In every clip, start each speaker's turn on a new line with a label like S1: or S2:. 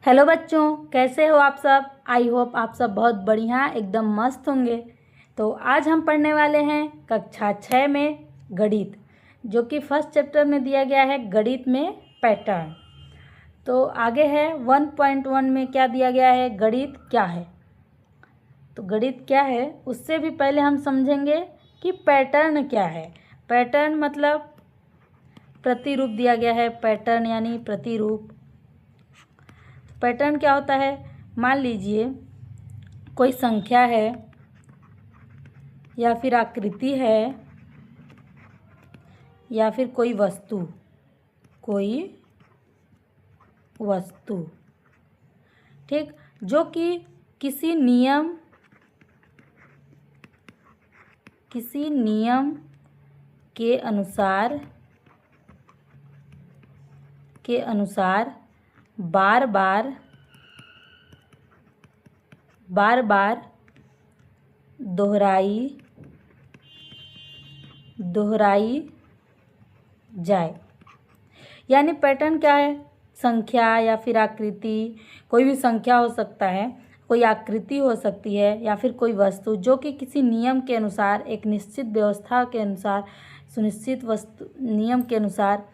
S1: Hello बच्चों, कैसे हो आप सब। आई होप आप सब बहुत बढ़िया एकदम मस्त होंगे। तो आज हम पढ़ने वाले हैं कक्षा 6 में गणित, जो कि फर्स्ट चैप्टर में दिया गया है गणित में पैटर्न। तो आगे है 1.1 में क्या दिया गया है, गणित क्या है। तो गणित क्या है उससे भी पहले हम समझेंगे कि पैटर्न क्या है। पैटर्न मतलब प्रतिरूप दिया गया है, पैटर्न यानी प्रतिरूप। पैटर्न क्या होता है, मान लीजिए कोई संख्या है या फिर आकृति है या फिर कोई वस्तु, ठीक, जो कि किसी नियम के अनुसार बार बार दोहराई जाए। यानी पैटर्न क्या है, संख्या या फिर आकृति, कोई भी संख्या हो सकता है, कोई आकृति हो सकती है या फिर कोई वस्तु जो कि किसी नियम के अनुसार, एक निश्चित व्यवस्था के अनुसार, सुनिश्चित नियम के अनुसार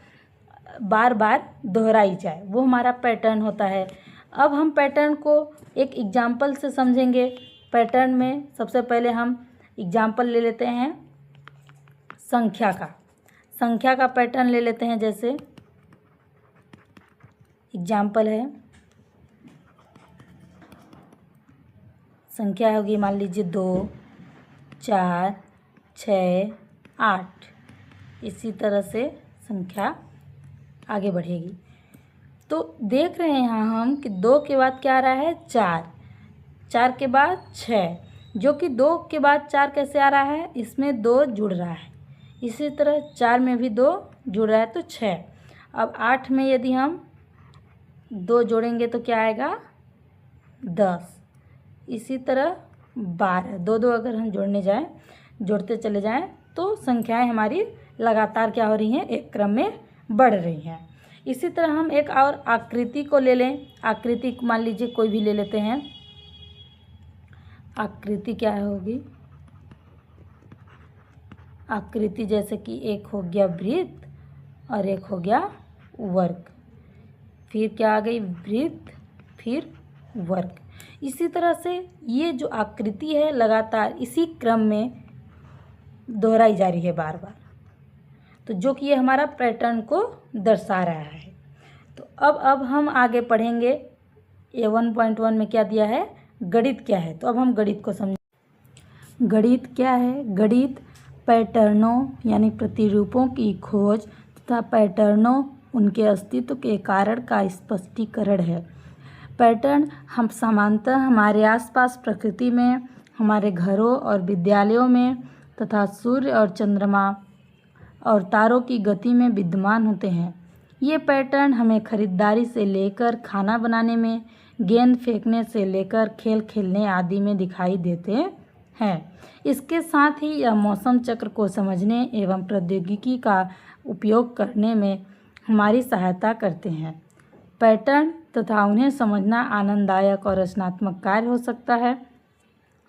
S1: बार बार दोहराई जाए, वो हमारा पैटर्न होता है। अब हम पैटर्न को एक एग्जाम्पल से समझेंगे। पैटर्न में सबसे पहले हम एग्जाम्पल ले लेते हैं संख्या का पैटर्न ले लेते हैं। जैसे एग्जाम्पल है, संख्या होगी मान लीजिए 2, 4, 6, 8। इसी तरह से संख्या आगे बढ़ेगी। तो देख रहे हैं यहाँ हम कि 2 के बाद क्या आ रहा है, 4, 4 के बाद 6, जो कि 2 के बाद 4 कैसे आ रहा है, इसमें 2 जुड़ रहा है। इसी तरह 4 में भी 2 जुड़ रहा है तो 6। अब 8 में यदि हम 2 जोड़ेंगे तो क्या आएगा, 10। इसी तरह 12, 2 अगर हम जोड़ते चले जाएं तो संख्याएं हमारी लगातार क्या हो रही हैं, एक क्रम में बढ़ रही हैं। इसी तरह हम एक और आकृति को ले लें। आकृति मान लीजिए कोई भी ले लेते हैं। आकृति क्या होगी, आकृति जैसे कि एक हो गया वृत्त और एक हो गया वर्ग, फिर क्या आ गई, वृत्त फिर वर्ग। इसी तरह से ये जो आकृति है लगातार इसी क्रम में दोहराई जा रही है बार बार, तो जो कि ये हमारा पैटर्न को दर्शा रहा है। तो अब हम आगे पढ़ेंगे। ये 1.1 में क्या दिया है, गणित क्या है। तो अब हम गणित को समझें। गणित क्या है, गणित पैटर्नों यानी प्रतिरूपों की खोज तथा पैटर्नों, उनके अस्तित्व के कारण का स्पष्टीकरण है। पैटर्न हम सामान्यतः हमारे आसपास प्रकृति में, हमारे घरों और विद्यालयों में तथा सूर्य और चंद्रमा और तारों की गति में विद्यमान होते हैं। ये पैटर्न हमें खरीदारी से लेकर खाना बनाने में, गेंद फेंकने से लेकर खेल खेलने आदि में दिखाई देते हैं। इसके साथ ही यह मौसम चक्र को समझने एवं प्रौद्योगिकी का उपयोग करने में हमारी सहायता करते हैं। पैटर्न तथा उन्हें समझना आनंददायक और रचनात्मक कार्य हो सकता है।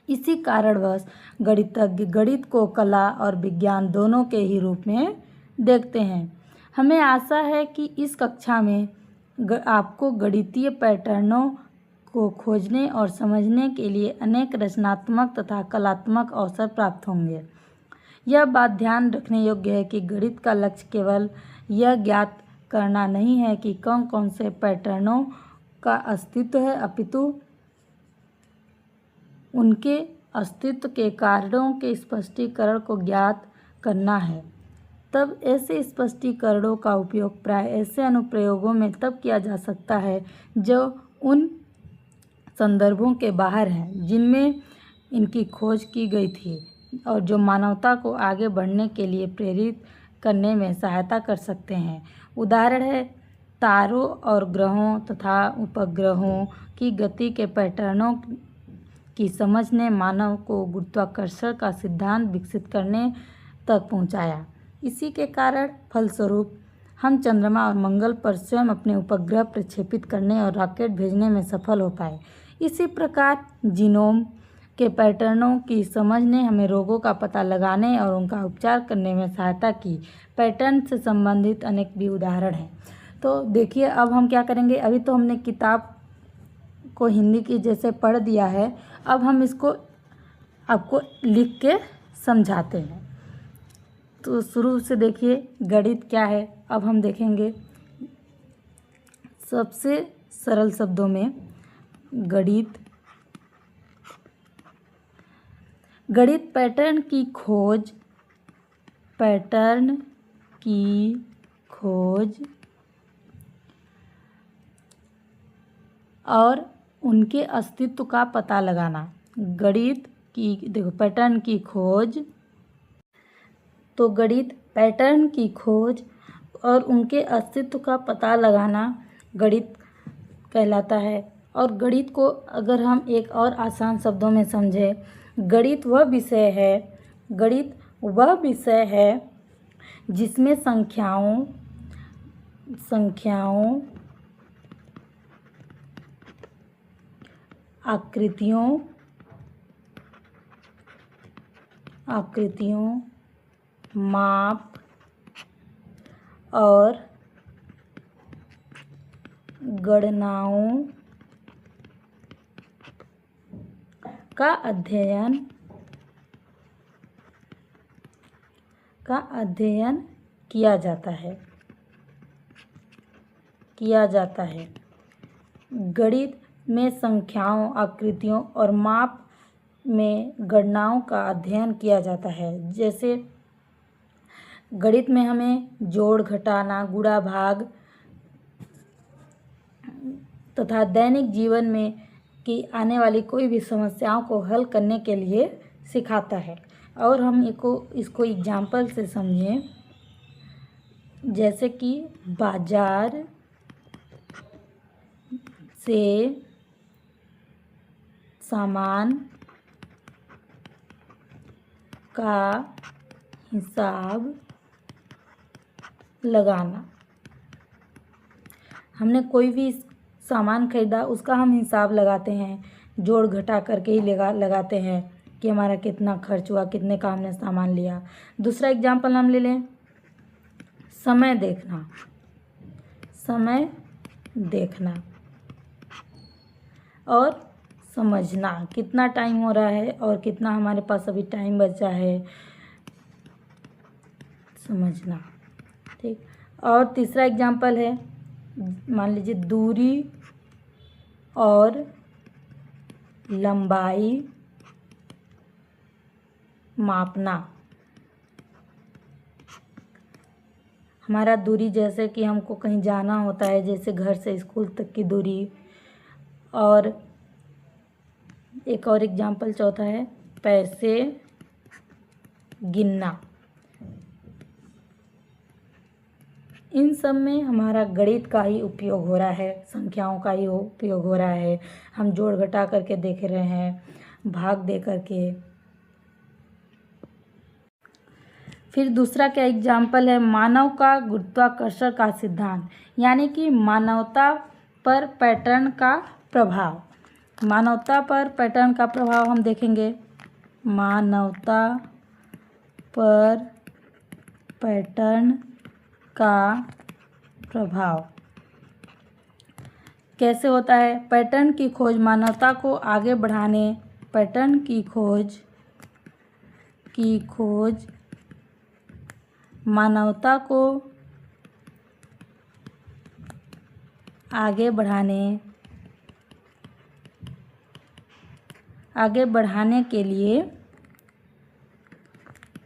S1: इसी कारणवश गणितज्ञ गणित को कला और विज्ञान दोनों के ही रूप में देखते हैं। हमें आशा है कि इस कक्षा में आपको गणितीय पैटर्नों को खोजने और समझने के लिए अनेक रचनात्मक तथा कलात्मक अवसर प्राप्त होंगे। यह बात ध्यान रखने योग्य है कि गणित का लक्ष्य केवल यह ज्ञात करना नहीं है कि कौन कौन से पैटर्नों का अस्तित्व है, अपितु उनके अस्तित्व के कारणों के स्पष्टीकरण को ज्ञात करना है। तब ऐसे स्पष्टीकरणों का उपयोग प्राय ऐसे अनुप्रयोगों में तब किया जा सकता है जो उन संदर्भों के बाहर हैं जिनमें इनकी खोज की गई थी और जो मानवता को आगे बढ़ने के लिए प्रेरित करने में सहायता कर सकते हैं। उदाहरण है तारों और ग्रहों तथा उपग्रहों की गति के पैटर्नों की समझ ने मानव को गुरुत्वाकर्षण का सिद्धांत विकसित करने तक पहुंचाया। इसी के कारण फलस्वरूप हम चंद्रमा और मंगल पर स्वयं अपने उपग्रह प्रक्षेपित करने और रॉकेट भेजने में सफल हो पाए। इसी प्रकार जीनोम के पैटर्नों की समझ ने हमें रोगों का पता लगाने और उनका उपचार करने में सहायता की। पैटर्न से संबंधित अनेक भी उदाहरण हैं। तो देखिए, अब हम क्या करेंगे, अभी तो हमने किताब को हिंदी की जैसे पढ़ दिया है, अब हम इसको आपको लिख के समझाते हैं। तो शुरू से देखिए, गणित क्या है। अब हम देखेंगे सबसे सरल शब्दों में गणित पैटर्न की खोज और उनके अस्तित्व का पता लगाना। पैटर्न की खोज, तो गणित पैटर्न की खोज और उनके अस्तित्व का पता लगाना गणित कहलाता है। और गणित को अगर हम एक और आसान शब्दों में समझें, गणित वह विषय है जिसमें संख्याओं, आकृतियों, माप और गणनाओं का अध्ययन किया जाता है। गणित में संख्याओं, आकृतियों और माप में गणनाओं का अध्ययन किया जाता है। जैसे गणित में हमें जोड़, घटाना, गुणा, भाग तथा दैनिक जीवन में की आने वाली कोई भी समस्याओं को हल करने के लिए सिखाता है। और हम इसको एग्जाम्पल से समझें, जैसे कि बाजार से सामान का हिसाब लगाना। हमने कोई भी सामान खरीदा, उसका हम हिसाब लगाते हैं, जोड़ घटा करके ही लगाते हैं कि हमारा कितना खर्च हुआ, कितने का हमने सामान लिया। दूसरा एग्जाम्पल हम ले लें, समय देखना और समझना, कितना टाइम हो रहा है और कितना हमारे पास अभी टाइम बचा है, समझना। ठीक। और तीसरा एग्जाम्पल है, मान लीजिए दूरी और लंबाई मापना। हमारा दूरी, जैसे कि हमको कहीं जाना होता है, जैसे घर से स्कूल तक की दूरी। और एक और एग्जाम्पल चौथा है, पैसे गिनना। इन सब में हमारा गणित का ही उपयोग हो रहा है, संख्याओं का ही उपयोग हो रहा है। हम जोड़ घटा करके देख रहे हैं, भाग दे करके। फिर दूसरा क्या एग्जाम्पल है, मानव का गुरुत्वाकर्षण का सिद्धांत, यानी कि मानवता पर पैटर्न का प्रभाव। मानवता पर पैटर्न का प्रभाव हम देखेंगे। मानवता पर पैटर्न का प्रभाव कैसे होता है? पैटर्न की खोज मानवता को आगे बढ़ाने, पैटर्न की खोज मानवता को आगे बढ़ाने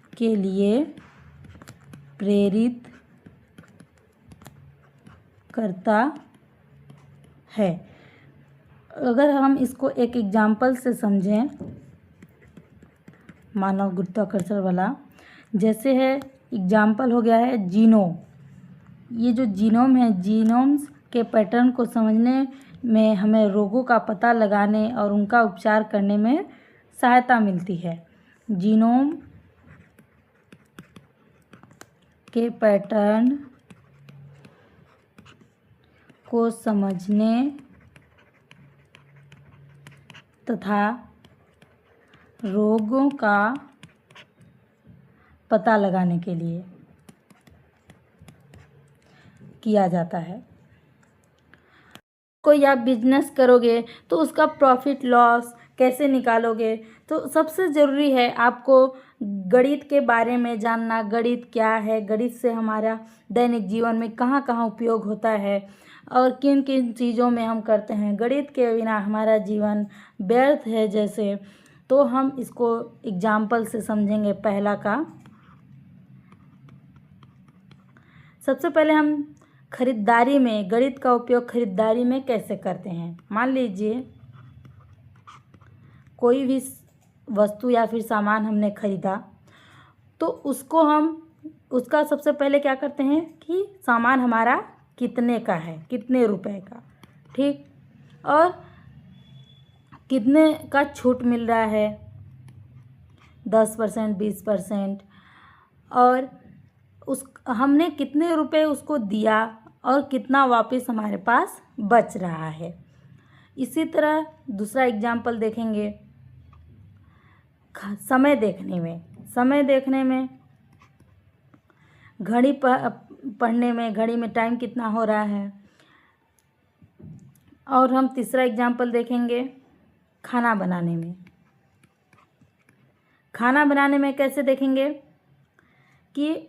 S1: के लिए प्रेरित करता है। अगर हम इसको एक एग्जाम्पल से समझें, मानव गुरुत्वाकर्षण वाला, जैसे है एग्जाम्पल हो गया है जीनोम। ये जो जीनोम है, जीनोम्स के पैटर्न को समझने में हमें रोगों का पता लगाने और उनका उपचार करने में सहायता मिलती है। जीनोम के पैटर्न को समझने तथा रोगों का पता लगाने के लिए किया जाता है। कोई आप बिजनेस करोगे तो उसका प्रॉफिट लॉस कैसे निकालोगे, तो सबसे ज़रूरी है आपको गणित के बारे में जानना। गणित क्या है, गणित से हमारा दैनिक जीवन में कहाँ कहाँ उपयोग होता है और किन किन चीज़ों में हम करते हैं। गणित के बिना हमारा जीवन व्यर्थ है जैसे, तो हम इसको एग्जाम्पल से समझेंगे। पहला का सबसे पहले हम खरीदारी में गणित का उपयोग खरीदारी में कैसे करते हैं। मान लीजिए कोई भी वस्तु या फिर सामान हमने खरीदा, तो उसका सबसे पहले क्या करते हैं कि सामान हमारा कितने का है, कितने रुपए का, ठीक, और कितने का छूट मिल रहा है, 10%, 20%, और हमने कितने रुपए उसको दिया और कितना वापस हमारे पास बच रहा है। इसी तरह दूसरा एग्जाम्पल देखेंगे समय देखने में घड़ी पढ़ने में, घड़ी में टाइम कितना हो रहा है। और हम तीसरा एग्जाम्पल देखेंगे खाना बनाने में कैसे देखेंगे कि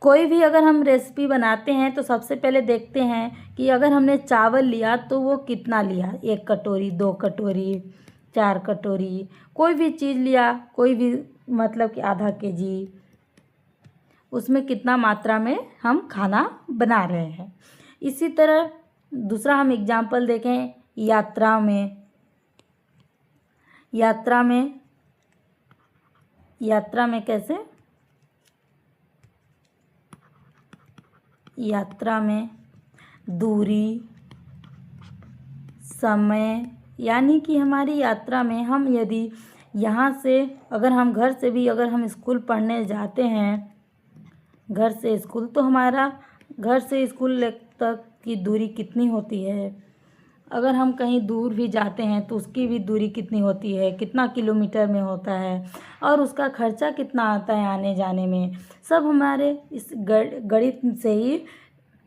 S1: कोई भी अगर हम रेसिपी बनाते हैं तो सबसे पहले देखते हैं कि अगर हमने चावल लिया तो वो कितना लिया, 1 कटोरी, 2 कटोरी, 4 कटोरी, कोई भी चीज़ लिया, कोई भी मतलब कि आधा केजी, उसमें कितना मात्रा में हम खाना बना रहे हैं। इसी तरह दूसरा हम एग्जाम्पल देखें यात्रा में कैसे, यात्रा में दूरी, समय, यानी कि हमारी यात्रा में हम यदि यहाँ से अगर हम घर से भी अगर हम स्कूल पढ़ने जाते हैं, घर से स्कूल, तो हमारा घर से स्कूल तक की दूरी कितनी होती है। अगर हम कहीं दूर भी जाते हैं तो उसकी भी दूरी कितनी होती है, कितना किलोमीटर में होता है, और उसका खर्चा कितना आता है आने जाने में, सब हमारे इस गणित से ही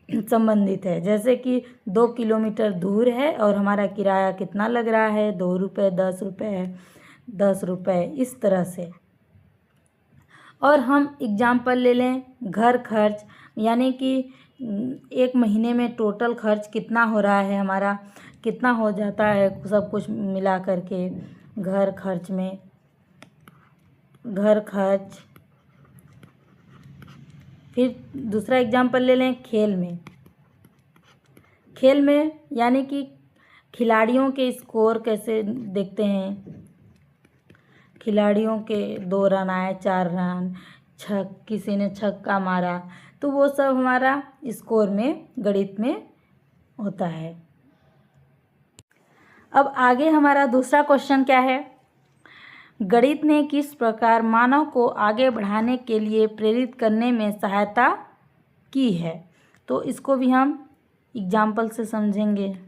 S1: संबंधित है। जैसे कि 2 किलोमीटर दूर है और हमारा किराया कितना लग रहा है, 2 रुपये, 10 रुपये, 10 रुपये, इस तरह से। और हम एग्जाम्पल ले लें घर खर्च, यानी कि 1 महीने में टोटल खर्च कितना हो रहा है, हमारा कितना हो जाता है सब कुछ मिला करके घर खर्च। फिर दूसरा एग्जाम्पल ले लें खेल में, यानी कि खिलाड़ियों के स्कोर कैसे देखते हैं। खिलाड़ियों के 2 रन आए, 4 रन, किसी ने छक्का मारा, तो वो सब हमारा स्कोर में गणित में होता है। अब आगे हमारा दूसरा क्वेश्चन क्या है, गणित ने किस प्रकार मानव को आगे बढ़ाने के लिए प्रेरित करने में सहायता की है। तो इसको भी हम एग्जाम्पल से समझेंगे।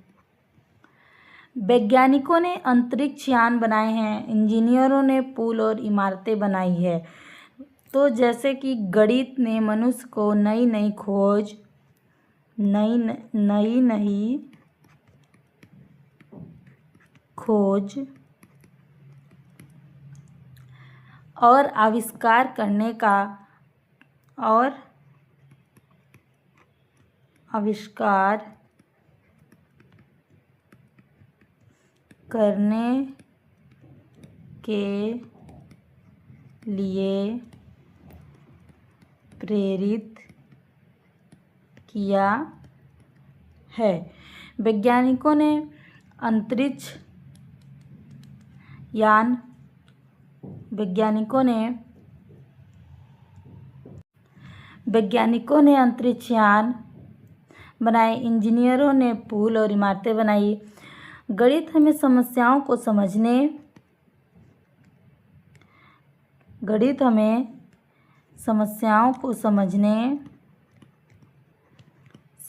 S1: वैज्ञानिकों ने अंतरिक्ष यान बनाए हैं, इंजीनियरों ने पुल और इमारतें बनाई है। तो जैसे कि गणित ने मनुष्य को नई खोज और आविष्कार करने के लिए प्रेरित किया है। वैज्ञानिकों ने अंतरिक्ष यान बनाए, इंजीनियरों ने पुल और इमारतें बनाई। गणित हमें समस्याओं को समझने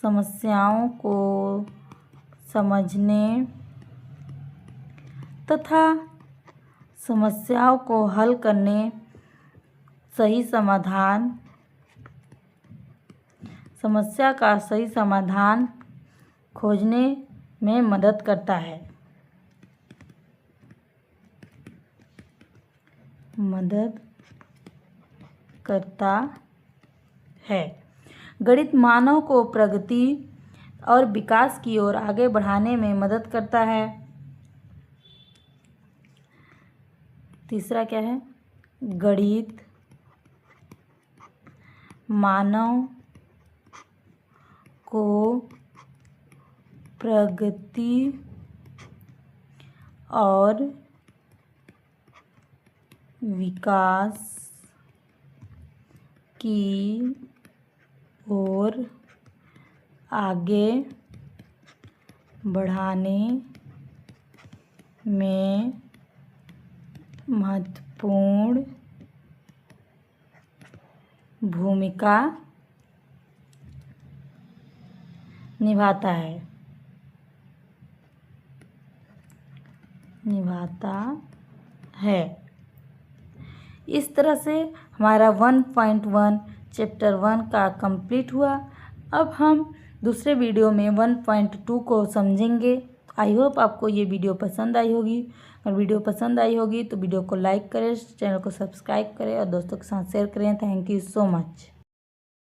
S1: समस्याओं को समझने तथा समस्याओं को हल करने, समस्या का सही समाधान खोजने में मदद करता है। गणित मानव को प्रगति और विकास की ओर आगे बढ़ाने में मदद करता है। तीसरा क्या है? गणित मानव को प्रगति और विकास की ओर आगे बढ़ाने में महत्वपूर्ण भूमिका निभाता है। इस तरह से हमारा 1.1 चैप्टर 1 का कंप्लीट हुआ। अब हम दूसरे वीडियो में 1.2 को समझेंगे। आई होप आपको ये वीडियो पसंद आई होगी। अगर वीडियो पसंद आई होगी तो वीडियो को लाइक करें, चैनल को सब्सक्राइब करें और दोस्तों के साथ शेयर करें। Thank you so much.